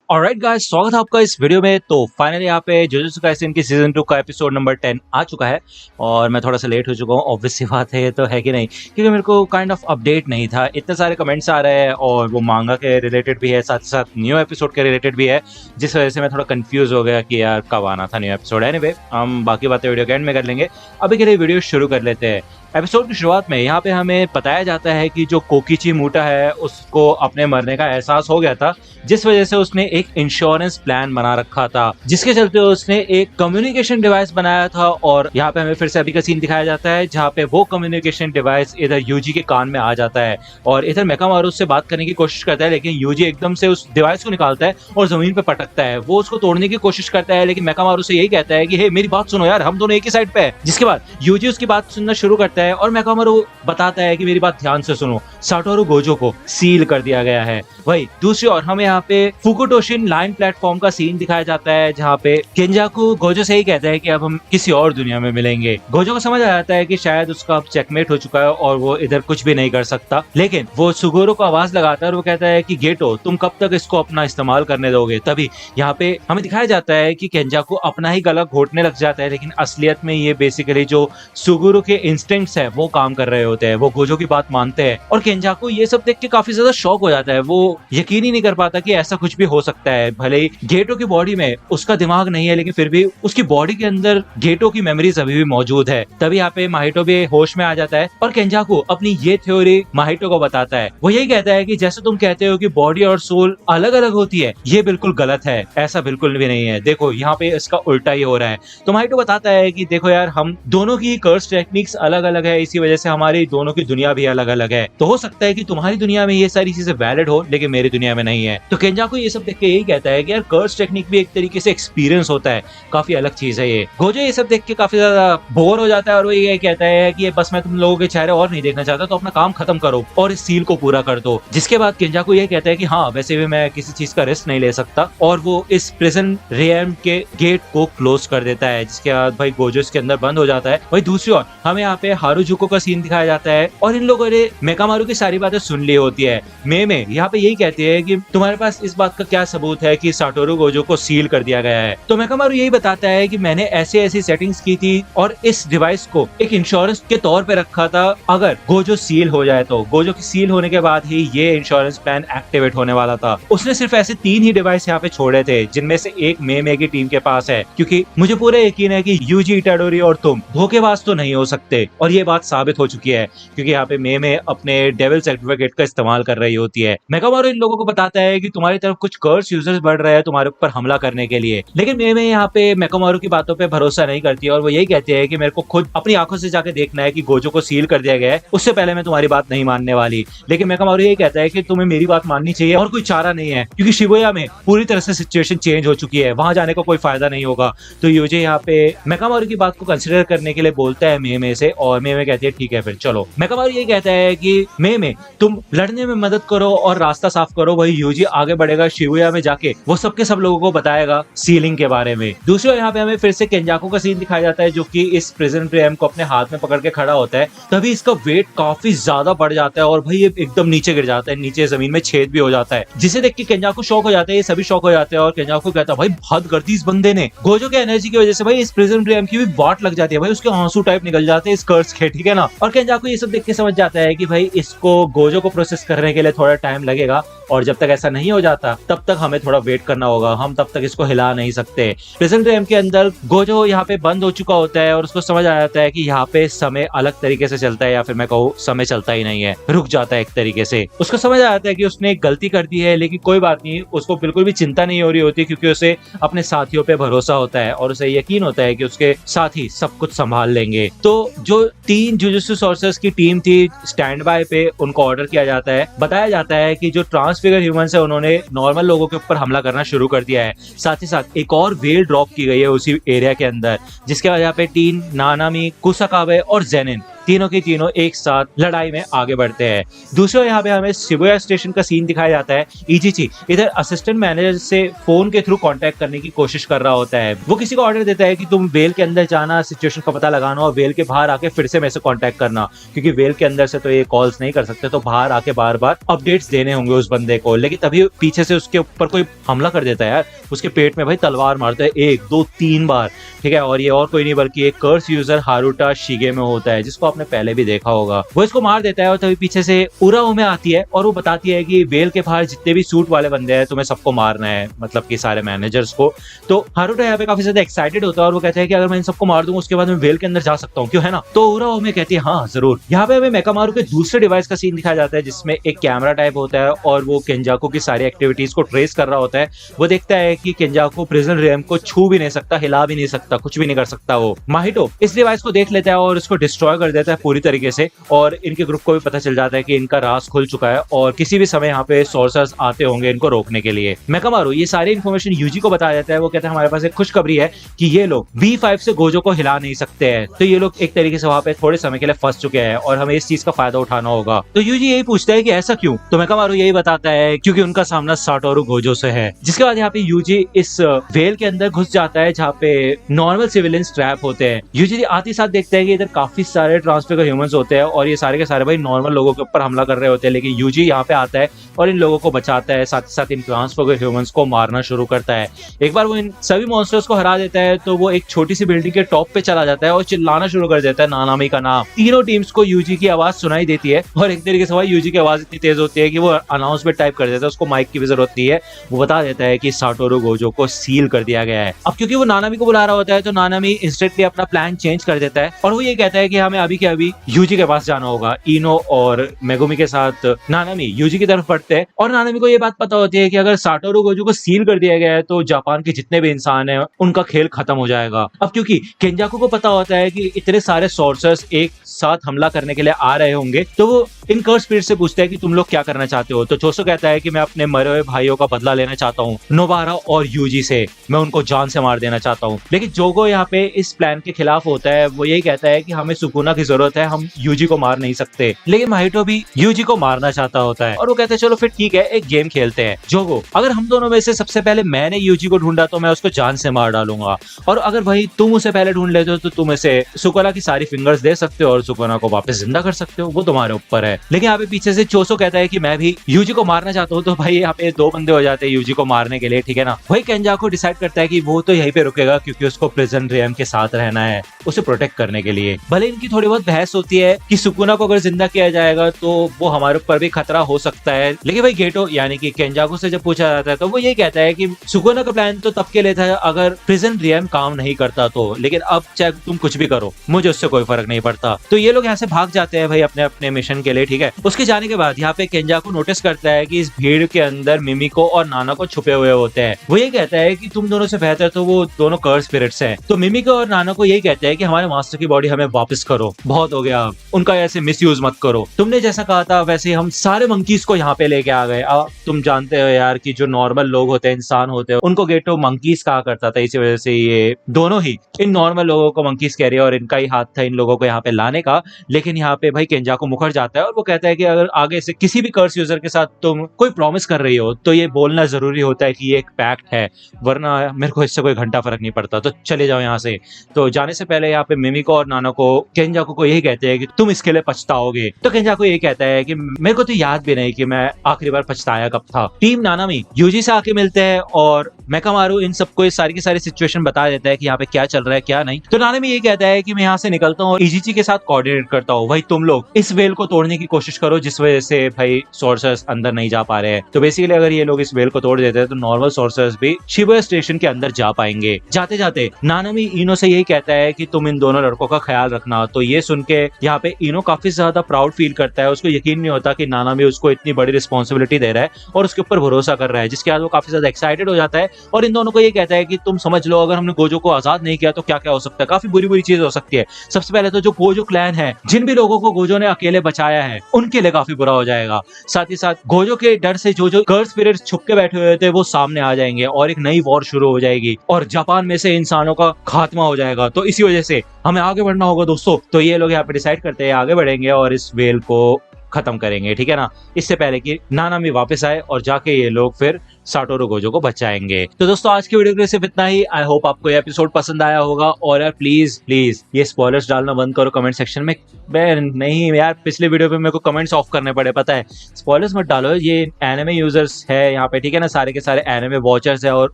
Alright guys, स्वागत है आपका इस वीडियो में। तो फाइनली यहाँ पे जुजुत्सु काइसेन की सीजन 2 का एपिसोड नंबर 10 आ चुका है और मैं थोड़ा सा लेट हो चुका हूँ। ऑब्वियस सी बात है, ये तो है कि नहीं, क्योंकि मेरे को काइंड ऑफ अपडेट नहीं था। इतने सारे कमेंट्स आ रहे हैं और वो मांगा के रिलेटेड भी है, साथ ही साथ न्यू एपिसोड के रिलेटेड भी है, जिस वजह से मैं थोड़ा कंफ्यूज हो गया कि यार कब आना था न्यू एपिसोड। एनीवे, हम बाकी बातें वीडियो के एंड में कर लेंगे। अभी के लिए वीडियो शुरू कर लेते हैं। एपिसोड की शुरुआत में यहाँ पे हमें बताया जाता है कि जो कोकिची मूटा है उसको अपने मरने का एहसास हो गया था, जिस वजह से उसने एक इंश्योरेंस प्लान बना रखा था, जिसके चलते उसने एक कम्युनिकेशन डिवाइस बनाया था। और यहाँ पे हमें फिर से अभी का सीन दिखाया जाता है जहाँ पे वो कम्युनिकेशन डिवाइस इधर यूजी के कान में आ जाता है और इधर मेकामारू उससे बात करने की कोशिश करता है, लेकिन यूजी एकदम से उस डिवाइस को निकालता है और जमीन पे पटकता है। वो उसको तोड़ने की कोशिश करता है, लेकिन मेकामारू से यही कहता है कि हे मेरी बात सुनो यार, हम दोनों एक ही साइड पे है। जिसके बाद यूजी उसकी बात सुनना शुरू करता है और मेकामारू बताता है कि मेरी बात ध्यान से सुनो, साटोरू गोजो को सील कर दिया गया है। वही दूसरी ओर हमें यहाँ पे फुकुटोशिन लाइन प्लेटफॉर्म का सीन दिखाया जाता है जहाँ पे केंजाकू गोजो से ही कहता है कि अब हम किसी और दुनिया में मिलेंगे। गोजो को समझ आ जाता है कि शायद उसका अब चेकमेट हो चुका है और वो इधर कुछ भी नहीं कर सकता, लेकिन वो सुगोरो को आवाज लगाता है और वो कहता है कि गेटो, तुम कब तक इसको अपना इस्तेमाल करने दोगे। तभी यहाँ पे हमें दिखाया जाता है कि केंजाकू अपना ही गला घोटने लग जाता है, लेकिन असलियत में ये बेसिकली जो सुगोरो के इंस्टिंक्ट्स है वो काम कर रहे होते हैं। वो गोजो की बात मानते हैं और केंजाकू ये सब देख के काफी ज्यादा शॉक हो जाता है। वो यकीन ही नहीं कर पाता कि ऐसा कुछ भी हो सकता है। भले ही गेटो की बॉडी में उसका दिमाग नहीं है, लेकिन फिर भी उसकी बॉडी के अंदर गेटो की मेमोरीज अभी भी मौजूद है। तभी यहाँ पे माहितो भी होश में आ जाता है और केंजाकू अपनी ये थ्योरी माहितो को बताता है। वो यही कहता है कि जैसे तुम कहते हो कि बॉडी और सोल अलग अलग होती है, ये बिल्कुल गलत है, ऐसा बिल्कुल भी नहीं है। देखो यहाँ पे इसका उल्टा ही हो रहा है। तो माहितो बताता है कि देखो यार, हम दोनों की कर्स टेक्निक्स अलग अलग है, इसी वजह से हमारी दोनों की दुनिया भी अलग अलग है। तो हो सकता है कि तुम्हारी दुनिया में ये सारी चीजें वैलिड हो, लेकिन मेरी दुनिया में नहीं है। तो केंजाकू ये सब देख के यही कहता है कि यार कर्स टेक्निक भी एक तरीके से एक्सपीरियंस होता है, काफी अलग चीज है ये। गोजो ये सब देख के काफी ज्यादा बोर हो जाता है और वो ये कहता है कि बस मैं तुम लोगों के चेहरे और नहीं देखना चाहता, तो अपना काम खत्म करो और इस सील को पूरा कर दो। जिसके बाद केंजाकू ये कहता है कि हाँ, वैसे भी मैं किसी चीज का रिस्क नहीं ले सकता, और वो इस प्रिजन रियम के गेट को क्लोज कर देता है। जिसके बाद भाई गोजो इसके अंदर बंद हो जाता है। वही दूसरी ओर हमें यहाँ पे हारुजुको का सीन दिखाया जाता है और इन लोगों ने मेकामारू की सारी बातें सुन ली होती है। में यहाँ पे यही कहती है कि तुम्हारे पास इस बात का क्या सबूत है कि साटोरू गोजो को सील कर दिया गया है। तो मेकामारू यही बताता है कि मैंने ऐसी ऐसी सेटिंग्स की थी और इस डिवाइस को एक इंश्योरेंस के तौर पे रखा था, अगर गोजो सील हो जाए तो। गोजो की सील होने के बाद ही ये इंश्योरेंस प्लान एक्टिवेट होने वाला था। उसने सिर्फ ऐसे 3 ही डिवाइस यहाँ पे छोड़े थे, जिनमें से एक में की टीम के पास है, क्योंकि मुझे पूरा यकीन है कि यूजी इटाडोरी और तुम धोखेबाज तो नहीं हो सकते। और ये बात साबित हो चुकी है, क्योंकि यहाँ पे में अपने डेविल सर्टिफिकेट का इस्तेमाल कर रही होती है। मेकामारू इन लोगों को बताता है कि तुम्हारी तरफ कुछ कर्स यूजर्स बढ़ रहे हैं तुम्हारे ऊपर हमला करने के लिए, लेकिन में यहाँ पे मेकामारू की बातों पे भरोसा नहीं करती है और वो यही कहती है कि मेरे को खुद अपनी आंखों से जाके देखना है कि गोजो को सील कर दिया गया है, उससे पहले मैं तुम्हारी बात नहीं मानने वाली। लेकिन मेकामारू यही कहता है कि तुम्हें मेरी बात माननी चाहिए और कोई चारा नहीं है, क्योंकि शिबुया में पूरी तरह से सिचुएशन चेंज हो चुकी है, वहां जाने का कोई फायदा नहीं होगा। तो यूजी यहाँ पे मेकामारू की बात को कंसिडर करने के लिए बोलता है में से, और में कहती है ठीक है फिर चलो। मेकामारू यही कहता है कि में तुम लड़ने में मदद करो और रास्ता साफ करो। वही यूजी आगे बढ़ेगा शिबुया में जाके, वो सबके सब लोगों को बताएगा सीलिंग के बारे में। दूसरी ओर यहाँ पे हमें फिर से केंजाकू का सीन दिखाया जाता है, जो कि इस प्रिजन रियम को अपने हाथ में पकड़ के खड़ा होता है। तभी इसका वेट काफी ज्यादा बढ़ जाता है और भाई ये एकदम नीचे गिर जाता है, नीचे जमीन में छेद भी हो जाता है, जिसे देख के केंजाकू शॉक हो जाता है। ये सभी शॉक हो जाते हैं और केंजाकू कहता है भाई हद कर दी इस बंदे ने। गोजो के एनर्जी की वजह से भाई इस प्रिजन रियम की भी वाट लग जाती है, भाई उसके आंसू टाइप निकल जाते हैं इस कर्स के, ठीक है ना। और केंजाकू ये सब देख के समझ जाता है कि भाई इसको गोजो को प्रोसेस करने के लिए थोड़ा टाइम लगेगा, और जब तक ऐसा नहीं हो जाता तब तक हमें थोड़ा वेट करना होगा, हम तब तक इसको हिला नहीं सकते। प्रिजन रियम के अंदर गोजो यहाँ पे बंद हो चुका होता है और उसको समझ आ जाता है कि यहाँ पे समय अलग तरीके से चलता है, या फिर मैं कहूँ समय चलता ही नहीं है, रुक जाता है एक तरीके से। उसको समझ आ जाता है कि उसने एक गलती कर दी है, लेकिन कोई बात नहीं, उसको बिल्कुल भी चिंता नहीं हो रही होती, क्योंकि उसे अपने साथियों पे भरोसा होता है और उसे यकीन होता है कि उसके साथी सब कुछ संभाल लेंगे। तो जो 3 जुजुत्सु सोर्सर्स की टीम थी स्टैंड बाय पे, उनको ऑर्डर किया जाता है। बताया जाता है कि जो ट्रांसफिगर ह्यूमंस है उन्होंने नॉर्मल लोगों के ऊपर हमला करना शुरू कर दिया है। साथ ही साथ एक और वेल ड्रॉप की गई है उसी एरिया के अंदर, जिसके बाद यहाँ पे 3 नानामी, कुसाकाबे और जेनिन तीनों की तीनों एक साथ लड़ाई में आगे बढ़ते हैं। दूसरा यहाँ पे हमें शिबुया स्टेशन का सीन दिखाया जाता है। इजीची इधर असिस्टेंट मैनेजर से फोन के थ्रू कांटेक्ट करने की कोशिश कर रहा होता है। वो किसी को ऑर्डर देता है कि तुम वेल के अंदर जाना, सिचुएशन का पता लगाना और वेल के बाहर आके फिर से मेरे से कांटेक्ट करना, क्योंकि वेल के अंदर से तो ये कॉल्स नहीं कर सकते, तो बाहर आके बार बार अपडेट्स देने होंगे उस बंदे को। लेकिन तभी पीछे से उसके ऊपर कोई हमला कर देता है यार, उसके पेट में भाई तलवार मारता है 1 2 3 बार, ठीक है। और ये और कोई नहीं बल्कि एक कर्स यूजर हारुटा शिगे में होता है, जिसको आपने पहले भी देखा होगा। वो इसको मार देता है और तभी पीछे से उराओ में आती है और वो बताती है कि वेल के बाहर जितने भी सूट वाले बंदे हैं तुम्हें सबको मारना है, मतलब कि सारे मैनेजर्स को। तो हारुटा यहाँ पे काफी ज्यादा एक्साइटेड होता है और वो कहता है कि अगर मैं इन सबको मार दूंगा उसके बाद मैं वेल के अंदर जा सकता हूँ, क्यों, है ना। तो उराओ में कहती है हाँ जरूर। यहाँ पे हमें मेकामारू के दूसरे डिवाइस का सीन दिखाया जाता है, जिसमें एक कैमरा टाइप होता है और वो केंजाकू की सारी एक्टिविटीज को ट्रेस कर रहा होता है। वो देखता है कि केंजाकू प्रिजन रियम को छू भी नहीं सकता, हिला भी नहीं सकता, कुछ भी नहीं कर सकता। वो माहितो इस डिवाइस को देख लेता है और इसको डिस्ट्रॉय कर देता है पूरी तरीके से, और इनके ग्रुप को भी पता चल जाता है कि इनका राज खुल चुका है और किसी भी समय यहाँ पे सोर्सर्स आते होंगे इनको रोकने के लिए। मेकामारू ये सारी इन्फॉर्मेशन यूजी को बता देता है। वो कहता है हमारे पास एक खुशखबरी है कि ये लोग B5 से गोजो को हिला नहीं सकते हैं, तो ये लोग एक तरीके से वहां पे थोड़े समय के लिए फंस चुके हैं और हमें इस चीज का फायदा उठाना होगा। तो यूजी यही पूछता है कि ऐसा क्यों, तो मेकामारू यही बताता है क्योंकि उनका सामना साटोरू गोजो से है। जिसके बाद यहाँ पे यूजी इस वेल के अंदर घुस जाता है जहाँ पे नॉर्मल सिविलियंस ट्रैप होते हैं। यूजी आते साथ देखते हैं कि इधर काफी सारे ट्रांसफिगर ह्यूमंस होते हैं और ये सारे के सारे भाई नॉर्मल लोगों के ऊपर हमला कर रहे होते हैं, लेकिन यूजी यहाँ पे आता है और इन लोगों को बचाता है, साथ ही साथ इन ट्रांसफिगर ह्यूमंस को मारना शुरू करता है। एक बार वो इन सभी मॉन्स्टर्स को हरा देता है तो वो एक छोटी सी बिल्डिंग के टॉप पे चला जाता है और चिल्लाना शुरू कर देता है नानामी का नाम। तीनों टीम्स को यूजी की आवाज सुनाई देती है और एक तरीके से भाई यूजी की आवाज इतनी तेज होती है कि वो अनाउंसमेंट टाइप कर देता है, उसको माइक की भी जरूरत होती है। वो बता देता है कि साटोरू गोजो को सील कर दिया गया है। अब क्योंकि वो नानामी को बुला रहा होता है तो नानामी इंस्टेंटली अपना प्लान चेंज कर देता है और वो ये कहता है कि हमें अभी के अभी यूजी के पास जाना होगा। इनो और मेगुमी के साथ नानामी यूजी की तरफ बढ़ते हैं और नानामी को ये बात पता होती है कि अगर साटोरू गोजो को सील कर दिया गया है तो जापान के जितने भी इंसान हैं उनका खेल खत्म हो जाएगा। अब क्योंकि केंजाकू को पता होता है कि इतने सारे सोर्सर्स एक साथ हमला करने के लिए आ रहे होंगे, तो वो इन कर्स स्पिरिट से पूछता है कि तुम लोग क्या करना चाहते हो। तो चोसो कहता है कि मैं अपने मरे हुए भाइयों का बदला लेना चाहता हूँ, नोबारा और यूजी से, मैं उनको जान से मार देना चाहता हूँ। लेकिन जोगो यहाँ पे इस प्लान के खिलाफ होता है। वो यही कहता है कि हमें सुकुना की जरूरत है, हम यूजी को मार नहीं सकते। लेकिन माहितो भी यूजी को मारना चाहता होता है और वो कहते हैं चलो फिर ठीक है, एक गेम खेलते हैं। जोगो, अगर हम दोनों में से सबसे पहले मैंने यूजी को ढूंढा तो मैं उसको जान से मार डालूंगा, और अगर वही तुम उसे पहले ढूंढ लेते हो तो तुम इसे सुकुना की सारी फिंगर्स दे सकते हो और सुकुना को वापस जिंदा कर सकते हो, वो तुम्हारे ऊपर है। लेकिन यहाँ पे पीछे से चोसो कहता है कि मैं भी यूजी को मारना चाहता हूँ। तो भाई यहाँ पे 2 बंदे हो जाते हैं यूजी को मारने के लिए, ठीक है ना। वही केंजाकू डिसाइड करता है कि वो तो यहीं पे रुकेगा क्योंकि उसको प्रिजन रियम के साथ रहना है, उसे प्रोटेक्ट करने के लिए। भले इनकी थोड़ी बहुत बहस होती है कि सुकुना को अगर जिंदा किया जाएगा तो वो हमारे ऊपर भी खतरा हो सकता है, लेकिन भाई गेटो यानी कि केंजाकू से जब पूछा जाता है तो वो यही कहता है कि सुकुना का प्लान तो तब के लिए था अगर प्रिजन रियम काम नहीं करता तो, लेकिन अब चाहे तुम कुछ भी करो मुझे उससे कोई फर्क नहीं पड़ता। तो ये लोग यहाँ से भाग जाते हैं भाई अपने अपने मिशन के लिए, ठीक है। उसके जाने के बाद यहाँ पे केंजाकू नोटिस करता है कि इस भीड़ के अंदर मिमिको और नानाको छुपे हुए होते हैं। वो ये कहता है कि तुम दोनों से बेहतर तो वो दोनों कर्स स्पिरिट्स हैं। तो मिमिको और नानाको यही कहते हैं कि हमारे मास्टर की बॉडी हमें वापस करो, बहुत हो गया, उनका ऐसे मिसयूज मत करो। तुमने जैसा कहा था वैसे हम सारे मंकीज को यहाँ पे लेके आ गए। अब तुम जानते हो यार कि जो नॉर्मल लोग होते हैं, इंसान होते हैं, उनको गेटो मंकीज कहा करता था, इसी वजह से ये दोनों ही इन नॉर्मल लोगों को मंकीज कह रही है और इनका ही हाथ था इन लोगों को यहाँ पे लाने का। लेकिन यहाँ पे भाई केंजाकू मुखर जाता है और वो कहता है कि अगर आगे से किसी भी कर्स यूजर के साथ तुम कोई प्रॉमिस कर रही हो तो ये बोलना जरूरी होता है कि ये एक पैक्ट है, वरना मेरे को इससे कोई घंटा फर्क नहीं पड़ता, तो चले जाओ यहाँ से। तो जाने से पहले यहाँ पे मिमिको और नानाको केंजाकू को यही कहते हैं कि तुम इसके लिए पछताओगे। तो केंजाकू यही कहता है कि मेरे को तो याद भी नहीं कि मैं आखिरी बार पछताया कब था। टीम नानामी यूजी से आके मिलते हैं और मेकामारू इन सबको इस सारी की सारी सिचुएशन बता देता है कि यहाँ पे क्या चल रहा है क्या नहीं। तो नानामी ये कहता है कि मैं यहाँ से निकलता हूँ और इजीची के साथ कोऑर्डिनेट करता हूँ, भाई तुम लोग इस वेल को तोड़ने की कोशिश करो जिस वजह से भाई सोर्सर्स अंदर नहीं जा पा रहे हैं। तो बेसिकली अगर ये लोग इस वेल को तोड़ देते हैं तो नॉर्मल सोर्सर्स भी शिबुया स्टेशन के अंदर जा पाएंगे। जाते जाते नानामी इनो से यही कहता है कि तुम इन दोनों लड़कों का ख्याल रखना। तो ये सुन के यहाँ पे इनो काफी ज्यादा प्राउड फील करता है, उसको यकीन नहीं होता कि नानामी उसको इतनी बड़ी रिस्पॉन्सिबिलिटी दे रहा है और उसके ऊपर भरोसा कर रहा है, जिसके बाद वो काफी ज्यादा एक्साइटेड हो जाता है और इन दोनों को ये कहता है कि तुम समझ लो अगर हमने गोजो को आजाद नहीं किया तो क्या क्या हो सकता है, काफी बुरी बुरी चीज हो सकती है। सबसे पहले तो जो गोजो क्लैन है, जिन भी लोगों को गोजो ने अकेले बचाया है उनके लिए काफी बुरा हो जाएगा। साथ ही साथ गोजो के डर से जो जो गर्ल स्पिरिट्स छुप के बैठे हुए थे वो सामने आ जाएंगे और एक नई वॉर शुरू हो जाएगी और जापान में से इंसानों का खात्मा हो जाएगा। तो इसी वजह से हमें आगे बढ़ना होगा दोस्तों। तो ये लोग यहाँ पे डिसाइड करते हैं आगे बढ़ेंगे और इस वेल को खत्म करेंगे, ठीक है ना, इससे पहले कि नानामी वापस आए और जाके ये लोग फिर साटोरू गोजो को बचाएंगे। तो दोस्तों आज की वीडियो के लिए सिर्फ इतना ही। आई होप आपको ये एपिसोड पसंद आया होगा और यार प्लीज प्लीज ये स्पॉयलर्स डालना बंद करो कमेंट सेक्शन में। नहीं यार, पिछले वीडियो पे मेरे को कमेंट्स ऑफ करने पड़े, पता है। स्पॉयलर्स मत डालो, ये एनिमे यूजर्स है यहाँ पे, ठीक है ना, सारे के सारे एनिमे वॉचर्स है और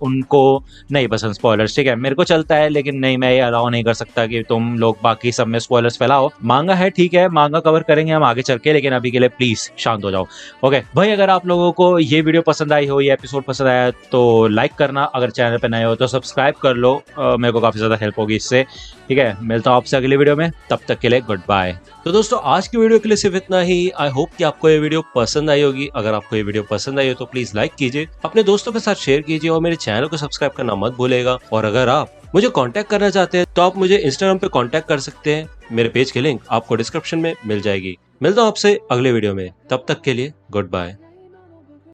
उनको नहीं पसंद स्पॉयलर्स, ठीक है। मेरे को चलता है लेकिन नहीं, मैं ये अलाउ नहीं कर सकता कि तुम लोग बाकी सब में स्पॉयलर्स फैलाओ। मांगा है, ठीक है, मांगा कवर करेंगे हम आगे चल के, लेकिन अभी के लिए प्लीज शांत हो जाओ। ओके भाई, अगर आप लोगों को ये वीडियो पसंद आई हो, ये एपिसोड पसंद आया तो लाइक करना, अगर चैनल पे नए हो तो सब्सक्राइब कर लो, मेरे को काफी ज्यादा हेल्प होगी इससे, ठीक है। मिलता हूं आपसे अगली वीडियो में, तब तक के लिए गुड बाय। तो दोस्तों आज की वीडियो के लिए सिर्फ इतना ही। आई होप कि आपको ये वीडियो पसंद आई होगी। अगर आपको ये वीडियो पसंद आई हो तो प्लीज लाइक कीजिए, अपने दोस्तों के साथ शेयर कीजिए और मेरे चैनल को सब्सक्राइब करना मत भूलेगा। और अगर आप मुझे कांटेक्ट करना चाहते हैं तो आप मुझे इंस्टाग्राम पे कांटेक्ट कर सकते हैं, मेरे पेज की लिंक आपको डिस्क्रिप्शन में मिल जाएगी। मिलता हूं आपसे अगले वीडियो में, तब तक के लिए गुड बाय।